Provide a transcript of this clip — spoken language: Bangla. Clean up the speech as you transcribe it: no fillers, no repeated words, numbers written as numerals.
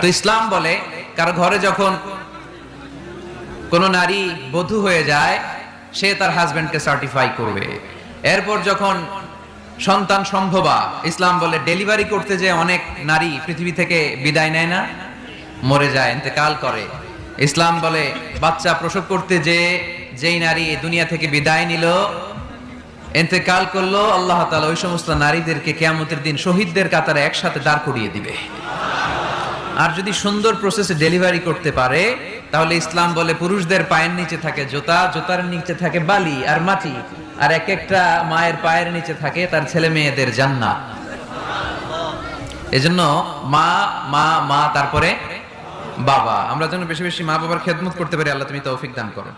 তো ইসলাম বলে কারো ঘরে যখন কোন নারী বধূ হয়ে যায় সে তার হাজবেন্ডকে সার্টিফাই করবে। এরপর যখন সন্তান সম্ভবা, ইসলাম বলে ডেলিভারি করতে যে অনেক নারী পৃথিবী থেকে বিদায় নেয় না, মরে যায়, ইন্তেকাল করে। ইসলাম বলে বাচ্চা প্রসব করতে যেই নারী দুনিয়া থেকে বিদায় নিল, ইন্তেকাল করলো, আল্লাহ তাআলা ওই সমস্ত নারীদেরকে কিয়ামতের দিন শহীদদের কাতারে একসাথে দাঁড় করিয়ে দিবে। আর যদি সুন্দর প্রসেসে ডেলিভারি করতে পারে তাহলে ইসলাম বলে পুরুষদের পায়ের নিচে থাকে জুতা, জুতার নিচে থাকে বালি আর মাটি, আর এক একটা মায়ের পায়ের নিচে থাকে তার ছেলে মেয়েদের জান্নাত। এজন্য মা মা মা তারপরে বাবা, আমরা যেন বেশি বেশি মা বাবার খেদমত করতে পারি। আল্লাহ তুমি তৌফিক দান করো।